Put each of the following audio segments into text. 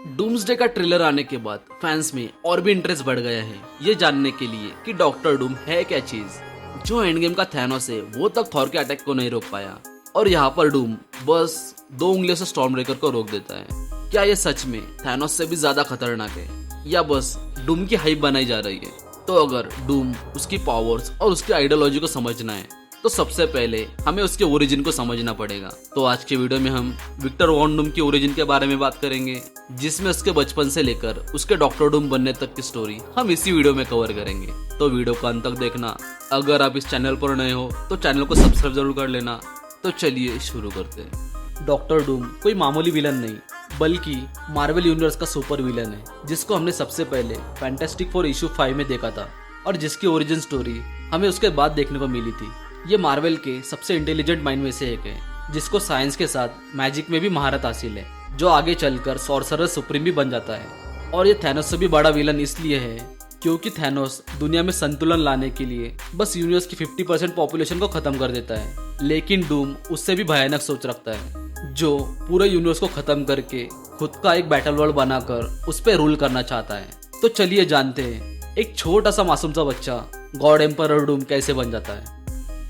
Doomsday का trailer आने के बाद फैंस में और भी इंटरेस्ट बढ़ गया है ये जानने के लिए कि डॉक्टर डूम है क्या चीज। जो एंड गेम का थैनोस है वो तक थॉर के अटैक को नहीं रोक पाया और यहाँ पर डूम बस 2 उंगलियों से स्टॉर्म ब्रेकर को रोक देता है। क्या ये सच में थैनोस से भी ज्यादा खतरनाक है या बस डूम की हाइप बनाई जा रही है? तो अगर डूम, उसकी पावर्स और उसकी आइडियोलॉजी को समझना है तो सबसे पहले हमें उसके ओरिजिन को समझना पड़ेगा। तो आज के वीडियो में हम विक्टर वॉन डूम की ओरिजिन के बारे में बात करेंगे, जिसमें उसके बचपन से लेकर उसके डॉक्टर डूम बनने तक की स्टोरी हम इसी वीडियो में कवर करेंगे। तो वीडियो को अंत तक देखना। अगर आप इस चैनल पर नए हो तो चैनल को सब्सक्राइब जरूर कर लेना। तो चलिए शुरू करते हैं। डॉक्टर डूम कोई मामूली विलन नहीं बल्कि मार्वल यूनिवर्स का सुपर विलन है, जिसको हमने सबसे पहले फैंटास्टिक फोर इशू 5 में देखा था और जिसकी ओरिजिन स्टोरी हमें उसके बाद देखने को मिली थी। ये मार्वल के सबसे इंटेलिजेंट माइंड में से एक है, जिसको साइंस के साथ मैजिक में भी महारत हासिल है, जो आगे चलकर सॉर्सरर सुप्रीम भी बन जाता है। और ये थैनोस से भी बड़ा विलन इसलिए है क्योंकि थैनोस दुनिया में संतुलन लाने के लिए बस यूनिवर्स की 50% पॉपुलेशन को खत्म कर देता है, लेकिन डूम उससे भी भयानक सोच रखता है, जो पूरे यूनिवर्स को खत्म करके खुद का एक बैटल वर्ल्ड बनाकर उस पर रूल करना चाहता है। तो चलिए जानते हैं एक छोटा सा मासूम सा बच्चा गॉड एम्परर डूम कैसे बन जाता है।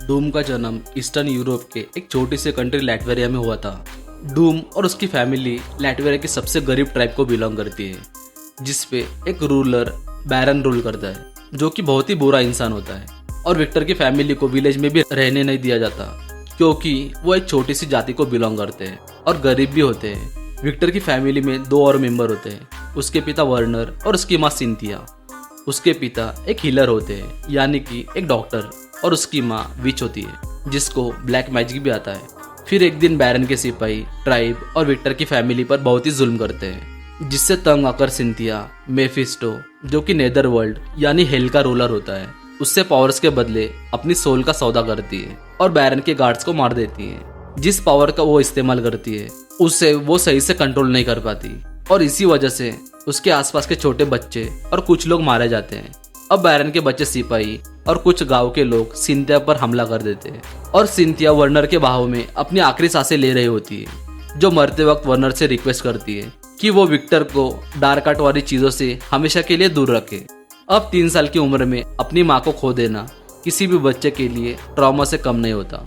डूम का जन्म ईस्टर्न यूरोप के एक छोटी सी कंट्री लैटवेरिया में हुआ था। डूम और उसकी फैमिली लैटवेरिया की सबसे गरीब ट्राइब को बिलोंग करती है, जिसपे एक रूलर बैरन रूल करता है, जो कि बहुत ही बुरा इंसान होता है। और विक्टर की फैमिली को विलेज में भी रहने नहीं दिया जाता क्योंकि वो एक छोटी सी जाति को बिलोंग करते हैं और गरीब भी होते हैं। विक्टर की फैमिली में 2 और मेंबर होते हैं, उसके पिता वर्नर और उसकी माँ सिंथिया। उसके पिता एक हीलर होते हैं, यानी कि एक डॉक्टर, और उसकी माँ विच होती है, जिसको ब्लैक मैजिक भी आता है। फिर एक दिन बैरन के सिपाही ट्राइब और विक्टर की फैमिली पर बहुत ही जुल्म करते हैं, जिससे तंग आकर सिंथिया मेफिस्टो, जो कि नेदर वर्ल्ड यानी हेल का रूलर होता है, उससे पावर्स के बदले अपनी सोल का सौदा करती है और बैरन के गार्ड्स को मार देती है। जिस पावर का वो इस्तेमाल करती है उसे वो सही से कंट्रोल नहीं कर पाती और इसी वजह से उसके आसपास के छोटे बच्चे और कुछ लोग मारे जाते हैं। अब बैरन के बच्चे सिपाही और कुछ गांव के लोग सिंथिया पर हमला कर देते हैं और सिंथिया वर्नर के बाहों में अपनी आखिरी सांसें ले रही होती है, जो मरते वक्त वर्नर से रिक्वेस्ट करती है कि वो विक्टर को डार्क आर्ट वाली चीजों से हमेशा के लिए दूर रखे। अब 3 साल की उम्र में अपनी माँ को खो देना किसी भी बच्चे के लिए ट्रॉमा से कम नहीं होता।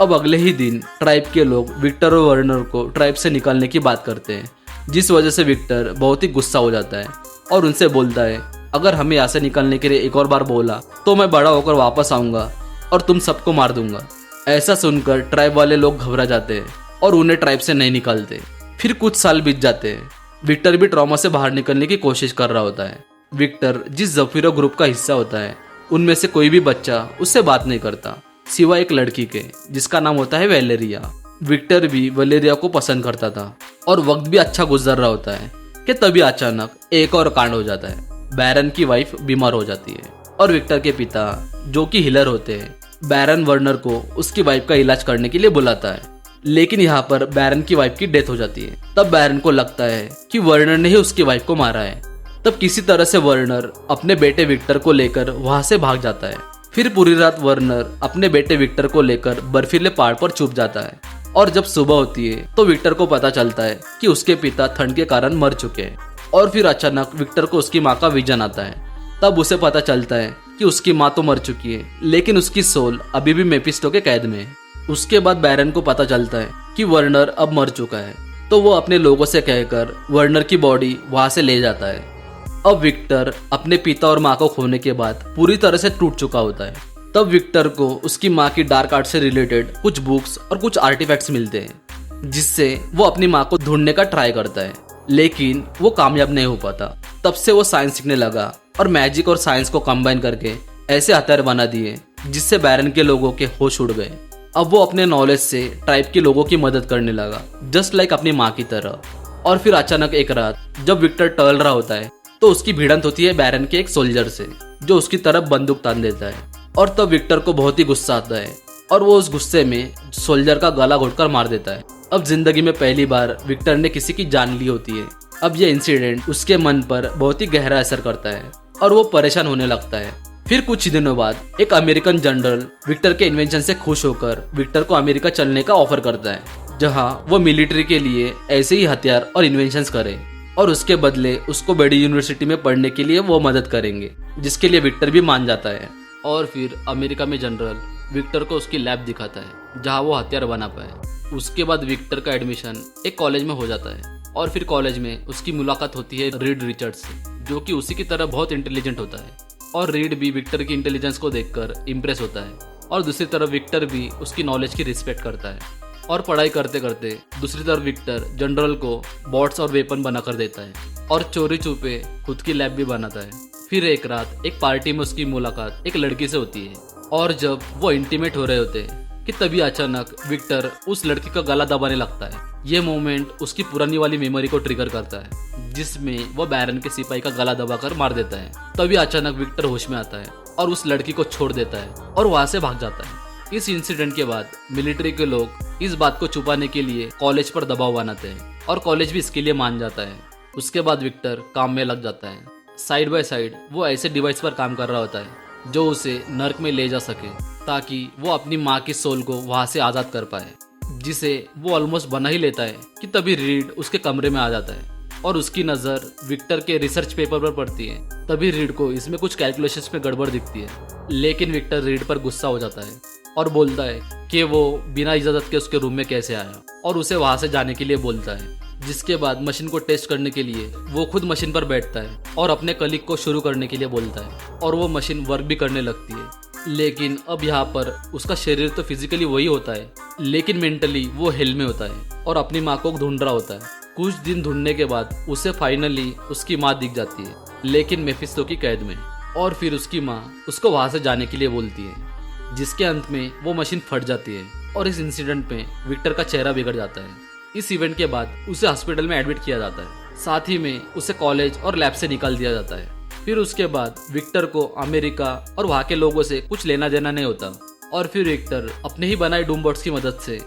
अब अगले ही दिन ट्राइब के लोग विक्टर और वर्नर को ट्राइब से निकालने की बात करते हैं, जिस वजह से विक्टर बहुत ही गुस्सा हो जाता है और उनसे बोलता है, अगर हमें यहाँ से निकलने के लिए एक और बार बोला तो मैं बड़ा होकर वापस आऊंगा और तुम सबको मार दूंगा। ऐसा सुनकर ट्राइब वाले लोग घबरा जाते हैं और उन्हें ट्राइब से नहीं निकालते। फिर कुछ साल बीत जाते हैं। विक्टर भी ट्रॉमा से बाहर निकलने की कोशिश कर रहा होता है। विक्टर जिस जफीरो ग्रुप का हिस्सा होता है, उनमें से कोई भी बच्चा उससे बात नहीं करता सिवाय एक लड़की के, जिसका नाम होता है वेलेरिया। विक्टर भी वेलेरिया को पसंद करता था और वक्त भी अच्छा गुजर रहा होता है कि तभी अचानक एक और कांड हो जाता है। बैरन की वाइफ बीमार हो जाती है और विक्टर के पिता, जो कि हीलर होते हैं, बैरन वर्नर को उसकी वाइफ का इलाज करने के लिए बुलाता है, लेकिन यहाँ पर बैरन की वाइफ की डेथ हो जाती है। तब बैरन को लगता है कि वर्नर ने ही उसकी वाइफ को मारा है। तब किसी तरह से वर्नर अपने बेटे विक्टर को लेकर वहां से भाग जाता है। फिर पूरी रात वर्नर अपने बेटे विक्टर को लेकर बर्फीले पहाड़ पर छुप जाता है और जब सुबह होती है तो विक्टर को पता चलता है कि उसके पिता ठंड के कारण मर चुके हैं। और फिर अचानक विक्टर को उसकी माँ का विजन आता है। तब उसे पता चलता है कि उसकी माँ तो मर चुकी है, लेकिन उसकी सोल अभी भी मेफिस्टो के कैद में है। उसके बाद बैरन को पता चलता है कि वर्नर अब मर चुका है, तो वो अपने लोगों से कहकर वर्नर की बॉडी वहां से ले जाता है। अब विक्टर अपने पिता और माँ को खोने के बाद पूरी तरह से टूट चुका होता है। तब विक्टर को उसकी माँ की डार्क आर्ट से रिलेटेड कुछ बुक्स और कुछ आर्टिफैक्ट्स मिलते हैं, जिससे वो अपनी माँ को ढूंढने का ट्राई करता है, लेकिन वो कामयाब नहीं हो पाता। तब से वो साइंस सीखने लगा और मैजिक और साइंस को कंबाइन करके ऐसे हथियार बना दिए जिससे बैरन के लोगों के होश उड़ गए। अब वो अपने नॉलेज से ट्राइब के लोगों की मदद करने लगा, जस्ट लाइक अपनी माँ की तरह। और फिर अचानक एक रात जब विक्टर टहल रहा होता है तो उसकी भिड़ंत होती है बैरन के एक सोल्जर से, जो उसकी तरफ बंदूक तान देता है। और तब विक्टर को बहुत ही गुस्सा आता है और वो उस गुस्से में सोल्जर का गला घोटकर मार देता है। अब जिंदगी में पहली बार विक्टर ने किसी की जान ली होती है। अब ये इंसिडेंट उसके मन पर बहुत ही गहरा असर करता है और वो परेशान होने लगता है। फिर कुछ दिनों बाद एक अमेरिकन जनरल विक्टर के इन्वेंशन से खुश होकर विक्टर को अमेरिका चलने का ऑफर करता है, जहां वो मिलिट्री के लिए ऐसे ही हथियार और इन्वेंशंस करे। और उसके बदले उसको बड़ी यूनिवर्सिटी में पढ़ने के लिए वो मदद करेंगे, जिसके लिए विक्टर भी मान जाता है। और फिर अमेरिका में जनरल विक्टर को उसकी लैब दिखाता है जहाँ वो हथियार बना पाए। उसके बाद विक्टर का एडमिशन एक कॉलेज में हो जाता है और फिर कॉलेज में उसकी मुलाकात होती है रीड रिचर्ड्स से, जो कि उसी की तरह बहुत इंटेलिजेंट होता है। और रीड भी विक्टर की इंटेलिजेंस को देखकर इम्प्रेस होता है और दूसरी तरफ विक्टर भी उसकी नॉलेज की रिस्पेक्ट करता है। और पढ़ाई करते करते दूसरी तरफ विक्टर जनरल को बॉट्स और वेपन बनाकर देता है और चोरी छुपे खुद की लैब भी बनाता है। फिर एक रात एक पार्टी में उसकी मुलाकात एक लड़की से होती है और जब वो इंटीमेट हो रहे होते हैं कि तभी अचानक विक्टर उस लड़की का गला दबाने लगता है। ये मोमेंट उसकी पुरानी वाली मेमोरी को ट्रिगर करता है, जिसमें वो बैरन के सिपाही का गला दबाकर मार देता है। तभी अचानक विक्टर होश में आता है और उस लड़की को छोड़ देता है और वहां से भाग जाता है। इस इंसिडेंट के बाद मिलिट्री के लोग इस बात को छुपाने के लिए कॉलेज पर दबाव बनाते हैं और कॉलेज भी इसके लिए मान जाता है। उसके बाद विक्टर काम में लग जाता है। साइड बाय साइड वो ऐसे डिवाइस पर काम कर रहा होता है जो उसे नर्क में ले जा सके, ताकि वो अपनी माँ की सोल को वहां से आजाद कर पाए, जिसे वो ऑलमोस्ट बना ही लेता है कि तभी रीड उसके कमरे में आ जाता है और उसकी नज़र विक्टर के रिसर्च पेपर पर पड़ती है। तभी रीड को इसमें कुछ कैलकुलेशंस में गड़बड़ दिखती है, लेकिन विक्टर रीड पर गुस्सा हो जाता है और बोलता है कि वो बिना इजाज़त के उसके रूम में कैसे आया और उसे वहां से जाने के लिए बोलता है। जिसके बाद मशीन को टेस्ट करने के लिए वो खुद मशीन पर बैठता है और अपने कलीग को शुरू करने के लिए बोलता है और वो मशीन वर्क भी करने लगती है। लेकिन अब यहाँ पर उसका शरीर तो फिजिकली वही होता है, लेकिन मेंटली वो हेल में होता है और अपनी माँ को ढूंढ रहा होता है। कुछ दिन ढूंढने के बाद उसे फाइनली उसकी माँ दिख जाती है, लेकिन मेफिस्टो की कैद में। और फिर उसकी माँ उसको वहां से जाने के लिए बोलती है, जिसके अंत में वो मशीन फट जाती है और इस इंसिडेंट में विक्टर का चेहरा बिगड़ जाता है। इस इवेंट के बाद उसे हॉस्पिटल में एडमिट किया जाता है, साथ ही में उसे कॉलेज और लैब से निकाल दिया जाता है। फिर उसके बाद विक्टर को अमेरिका और वहाँ के लोगों से कुछ लेना देना नहीं होता और फिर विक्टर अपने ही बनाए डूमबॉट्स की मदद से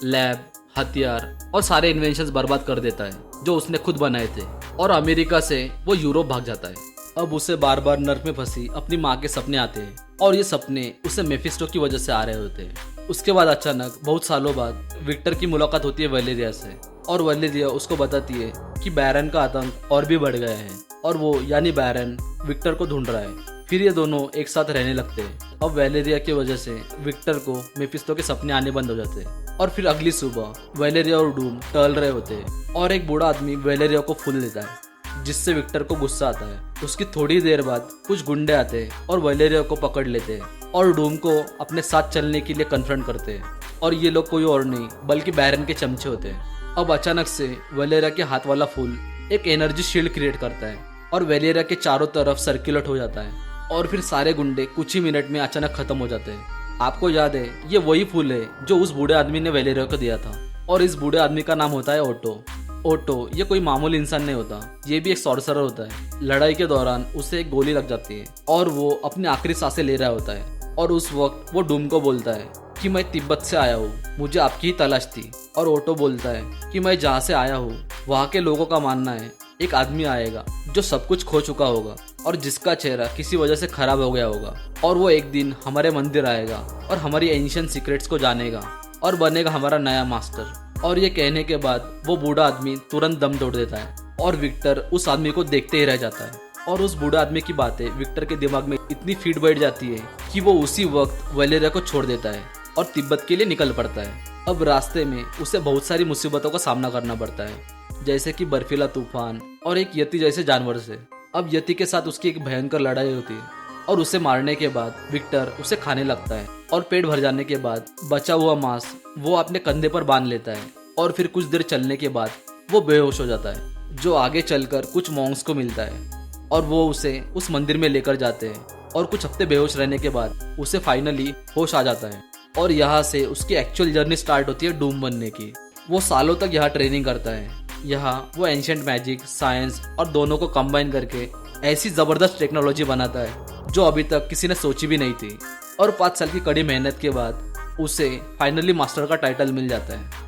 लैब, हथियार और सारे इन्वेंशंस बर्बाद कर देता है जो उसने खुद बनाए थे और अमेरिका से वो यूरोप भाग जाता है। अब उसे बार बार नर्क में फंसी अपनी माँ के सपने आते हैं और ये सपने उसे मेफिस्टो की वजह से आ रहे होते हैं। उसके बाद अचानक बहुत सालों बाद विक्टर की मुलाकात होती है वैलेरिया से और वैलेरिया उसको बताती है कि बैरन का आतंक और भी बढ़ गया है और वो यानी बैरन विक्टर को ढूंढ रहा है। फिर ये दोनों एक साथ रहने लगते हैं। अब वैलेरिया की वजह से विक्टर को मेफिस्टो के सपने आने बंद हो जाते हैं और फिर अगली सुबह वैलेरिया और डूम टहल रहे होते हैं और एक बूढ़ा आदमी वैलेरिया को फूल देता है, जिससे विक्टर को गुस्सा आता है। उसकी थोड़ी देर बाद कुछ गुंडे आते हैं और वैलेरिया को पकड़ लेते हैं और डूम को अपने साथ चलने के लिए कन्फ्रंट करते हैं और ये लोग कोई और नहीं बल्कि बैरन के चमचे होते हैं। अब अचानक से वैलेरिया के हाथ वाला फूल एक एनर्जी शील्ड क्रिएट करता है और वैलेरिया के चारों तरफ सर्कुलेट हो जाता है और फिर सारे गुंडे कुछ ही मिनट में अचानक खत्म हो जाते हैं। आपको याद है ये वही फूल है जो उस बूढ़े आदमी ने वैलेरिया को दिया था और इस बूढ़े आदमी का नाम होता है ओटो। ओटो ये कोई मामूली इंसान नहीं होता, ये भी एक सॉर्सरर होता है। लड़ाई के दौरान उसे एक गोली लग जाती है और वो अपनी आखिरी सांसें ले रहा होता है और उस वक्त वो डूम को बोलता है कि मैं तिब्बत से आया हूँ, मुझे आपकी ही तलाश थी। और ओटो बोलता है कि मैं जहाँ से आया हूँ वहाँ के लोगों का मानना है एक आदमी आएगा जो सब कुछ खो चुका होगा और जिसका चेहरा किसी वजह से खराब हो गया होगा और वो एक दिन हमारे मंदिर आएगा और हमारी एंशिएंट सीक्रेट्स को जानेगा और बनेगा हमारा नया मास्टर। और ये कहने के बाद वो बूढ़ा आदमी तुरंत दम तोड़ देता है और विक्टर उस आदमी को देखते ही रह जाता है और उस बूढ़े आदमी की बातें विक्टर के दिमाग में इतनी फीड बैठ जाती है कि वो उसी वक्त वैलेरिया को छोड़ देता है और तिब्बत के लिए निकल पड़ता है। अब रास्ते में उसे बहुत सारी मुसीबतों का सामना करना पड़ता है, जैसे कि बर्फीला तूफान और एक यति जैसे जानवर से। अब यति के साथ उसकी एक भयंकर लड़ाई होती है और उसे मारने के बाद विक्टर उसे खाने लगता है और पेट भर जाने के बाद बचा हुआ मांस वो अपने कंधे पर बांध लेता है और फिर कुछ देर चलने के बाद वो बेहोश हो जाता है, जो आगे चलकर कुछ मॉन्क्स को मिलता है और वो उसे उस मंदिर में लेकर जाते हैं और कुछ हफ्ते बेहोश रहने के बाद उसे फाइनली होश आ जाता है और यहाँ से उसकी एक्चुअल जर्नी स्टार्ट होती है डूम बनने की। वो सालों तक यहाँ ट्रेनिंग करता है। यहाँ वो एंशिएंट मैजिक, साइंस और दोनों को कंबाइन करके ऐसी जबरदस्त टेक्नोलॉजी बनाता है जो अभी तक किसी ने सोची भी नहीं थी और 5 साल की कड़ी मेहनत के बाद उसे फाइनली मास्टर का टाइटल मिल जाता है।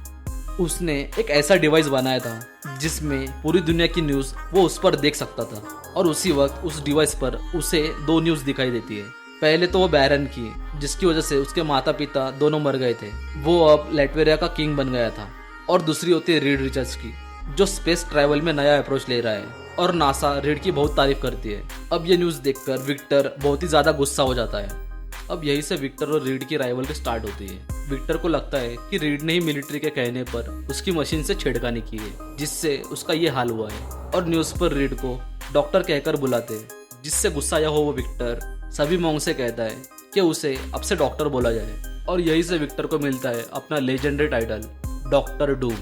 उसने एक ऐसा डिवाइस बनाया था जिसमें पूरी दुनिया की न्यूज़ वो उस पर देख सकता था और उसी वक्त उस डिवाइस पर उसे 2 न्यूज़ दिखाई देती है। पहले तो वो बैरन की, जिसकी वजह से उसके माता पिता दोनों मर गए थे, वो अब लैटवेरिया का किंग बन गया था। और दूसरी होती है रीड रिचर्ड्स की, जो स्पेस ट्रैवल में नया अप्रोच ले रहा है और नासा रीड की बहुत तारीफ करती है। अब ये न्यूज़ देखकर विक्टर बहुत ही ज़्यादा गुस्सा हो जाता है। अब यहीं से विक्टर और रीड की राइवलरी स्टार्ट होती है। विक्टर को लगता है कि रीड ने ही मिलिट्री के कहने पर उसकी मशीन से छेड़खानी की है, जिससे उसका ये हाल हुआ है। और न्यूज़ पर रीड को डॉक्टर कहकर बुलाते हैं, जिससे गुस्सा आया हो वो विक्टर सभी मोंग से कहता है कि उसे अब से डॉक्टर बोला जाए। और यहीं से विक्टर को मिलता है अपना लेजेंडरी टाइटल डॉक्टर डूम।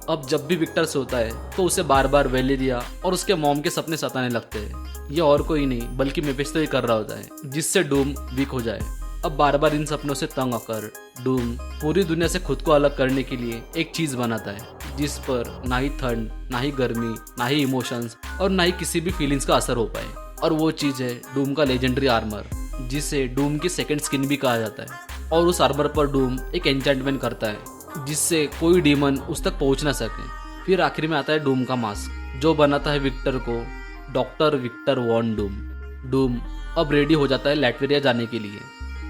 अब जब भी विक्टर सोता है तो उसे बार बार वेलेरिया और उसके मॉम के सपने सताने लगते हैं। ये और कोई नहीं बल्कि मेफिस्टो ही कर रहा होता है, जिससे डूम वीक हो जाए। अब बार बार इन सपनों से तंग आकर डूम पूरी दुनिया से खुद को अलग करने के लिए एक चीज बनाता है, जिस पर ना ही ठंड, ना ही गर्मी, ना ही इमोशंस और ना ही किसी भी फीलिंग्स का असर हो पाए। और वो चीज है डूम का लेजेंडरी आर्मर, जिसे डूम की सेकंड स्किन भी कहा जाता है। और उस आर्मर पर डूम एक एन्चेंटमेंट करता है, जिससे कोई डीमन उस तक पहुंच ना सके। फिर आखिर में आता है डूम का मास्क, जो बनाता है विक्टर को doctor Victor von Doom. Doom अब रेडी हो जाता है लैटवेरिया जाने के लिए।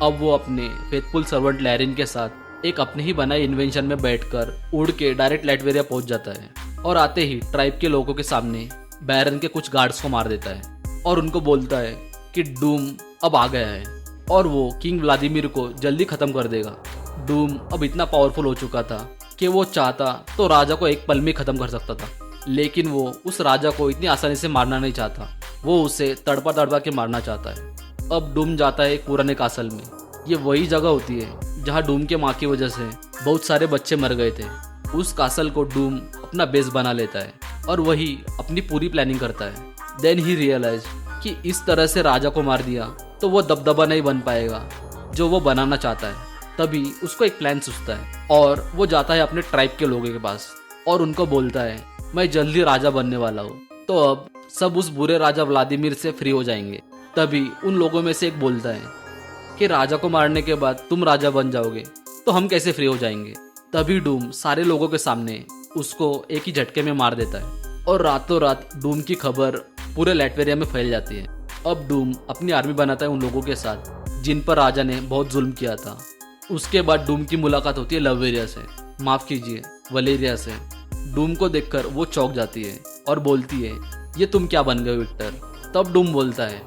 अब वो अपने फेथफुल सर्वेंट लैरिन के साथ एक अपने ही बनाए इन्वेंशन में बैठकर उड़ के डायरेक्ट लैटवेरिया पहुंच जाता है। और आते ही ट्राइब के लोगों के सामने बैरन के कुछ गार्ड्स को मार देता है और उनको बोलता है कि डूम अब आ गया है और वो किंग व्लादिमीर को जल्दी खत्म कर देगा। डूम अब इतना पावरफुल हो चुका था कि वो चाहता तो राजा को एक पल में खत्म कर सकता था, लेकिन वो उस राजा को इतनी आसानी से मारना नहीं चाहता। वो उसे तड़पा तड़पा के मारना चाहता है। अब डूम जाता है एक पुराने कासल में। ये वही जगह होती है जहाँ डूम के माँ की वजह से बहुत सारे बच्चे मर गए थे। उस कासल को डूम अपना बेस बना लेता है और वही अपनी पूरी प्लानिंग करता है। देन ही रियलाइज कि इस तरह से राजा को मार दिया तो वो दबदबा नहीं बन पाएगा जो वो बनाना चाहता है। तभी उसको एक प्लान सूझता है और वो जाता है अपने ट्राइब के लोगों के पास और उनको बोलता है मैं जल्दी राजा बनने वाला हूँ, तो अब सब उस बुरे राजा व्लादिमीर से फ्री हो जाएंगे। तभी उन लोगों में से एक बोलता है कि राजा को मारने के बाद तुम राजा बन जाओगे तो हम कैसे फ्री हो जाएंगे। तभी डूम सारे लोगों के सामने उसको एक ही झटके में मार देता है और रातों रात डूम की खबर पूरे लैटवेरिया में फैल जाती है। अब डूम अपनी आर्मी बनाता है उन लोगों के साथ जिन पर राजा ने बहुत जुल्म किया था। उसके बाद डूम की मुलाकात होती है लवेरिया से, माफ कीजिए वलेरिया से। डूम को देखकर वो चौंक जाती है और बोलती है ये तुम क्या बन गए विक्टर। तब डूम बोलता है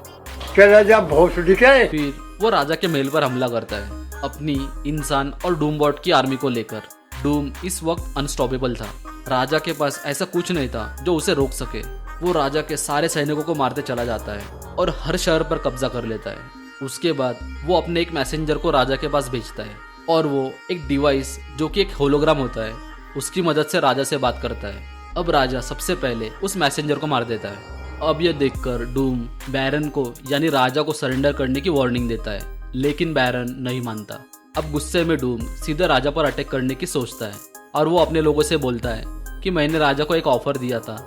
फिर वो राजा के महल पर हमला करता है अपनी इंसान और डूम बॉट की आर्मी को लेकर। डूम इस वक्त अनस्टॉपेबल था। राजा के पास ऐसा कुछ नहीं था जो उसे रोक सके। वो राजा के सारे सैनिकों को मारते चला जाता है और हर शहर पर कब्जा कर लेता है। उसके बाद वो अपने एक मैसेंजर को राजा के पास भेजता है और वो एक डिवाइस जो कि एक होलोग्राम होता है उसकी मदद से राजा से बात करता है। अब राजा सबसे पहले उस मैसेंजर को मार देता है। अब यह देखकर डूम बैरन को यानी राजा को सरेंडर करने की वार्निंग देता है, लेकिन बैरन नहीं मानता। अब गुस्से में डूम सीधे राजा पर अटैक करने की सोचता है और वो अपने लोगों से बोलता है कि मैंने राजा को एक ऑफर दिया था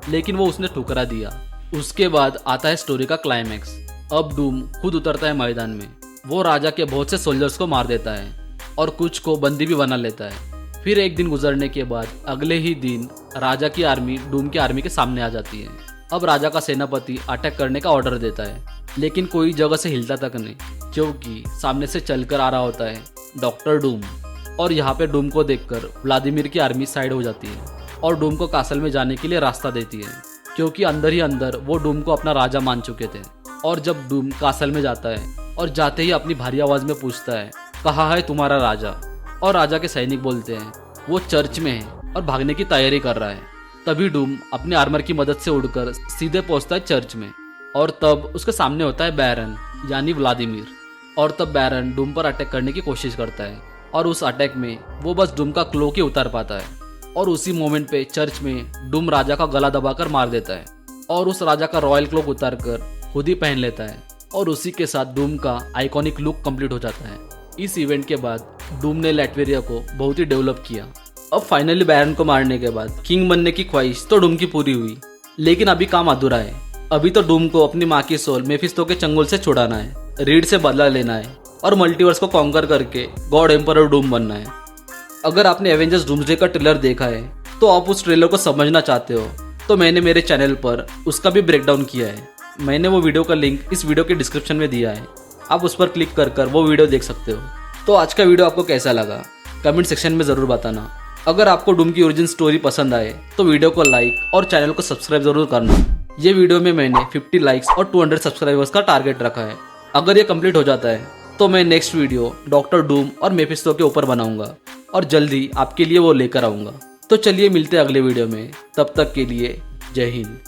लेकिन वो उसने ठुकरा दिया। उसके बाद आता है स्टोरी का क्लाइमैक्स। अब डूम खुद उतरता है मैदान में। वो राजा के बहुत से सोल्जर्स को मार देता है और कुछ को बंदी भी बना लेता है। फिर एक दिन गुजरने के बाद अगले ही दिन राजा की आर्मी डूम की आर्मी के सामने आ जाती है। अब राजा का सेनापति अटैक करने का ऑर्डर देता है, लेकिन कोई जगह से हिलता तक नहीं, क्योंकि सामने से चलकर आ रहा होता है डॉक्टर डूम। और यहाँ पे डूम को देखकर व्लादिमीर की आर्मी साइड हो जाती है और डूम को कासल में जाने के लिए रास्ता देती है, क्योंकि अंदर ही अंदर वो डूम को अपना राजा मान चुके थे। और जब डूम कासल में जाता है और जाते ही अपनी भारी आवाज में पूछता है कहाँ है तुम्हारा राजा। और राजा के सैनिक बोलते हैं वो चर्च में है और भागने की तैयारी कर रहा है। तभी डूम अपने आर्मर की मदद से उड़कर सीधे पहुंचता है चर्च में और तब उसके सामने होता है बैरन यानी व्लादिमीर। और तब बैरन डूम पर अटैक करने की कोशिश करता है और उस अटैक में वो बस डूम का क्लोक ही उतार पाता है। और उसी मोमेंट पे चर्च में डूम राजा का गला दबाकर मार देता है और उस राजा का रॉयल क्लोक उतार कर खुद ही पहन लेता है और उसी के साथ डूम का आइकॉनिक लुक कंप्लीट हो जाता है। इस इवेंट के बाद डूम ने लैटवेरिया को बहुत ही डेवलप किया। अब फाइनली बैरन को मारने के बाद किंग बनने की ख्वाहिश तो डूम की पूरी हुई, लेकिन अभी काम अधूरा है। अभी तो डूम को अपनी माँ की सोल मेफिस्टो के चंगुल से छुड़ाना है, रीड से बदला लेना है और मल्टीवर्स को कॉन्कर करके गॉड एम्परर डूम बनना है। अगर आपने एवेंजर्स डूम्सडे का ट्रेलर देखा है तो आप उस ट्रेलर को समझना चाहते हो तो मैंने मेरे चैनल पर उसका भी ब्रेकडाउन किया है। मैंने वो वीडियो का लिंक इस वीडियो के डिस्क्रिप्शन में दिया है, आप उस पर क्लिक कर वो वीडियो देख सकते हो। तो आज का वीडियो आपको कैसा लगा कमेंट सेक्शन में ज़रूर बताना। अगर आपको डूम की ओरिजिन स्टोरी पसंद आए तो वीडियो को लाइक और चैनल को सब्सक्राइब जरूर करना। ये वीडियो में मैंने 50 लाइक्स और 200 सब्सक्राइबर्स का टारगेट रखा है। अगर ये कंप्लीट हो जाता है तो मैं नेक्स्ट वीडियो डॉक्टर डूम और मेफिस्टो के ऊपर बनाऊंगा और जल्दी आपके लिए वो लेकर आऊंगा। तो चलिए मिलते हैं अगले वीडियो में, तब तक के लिए जय हिंद।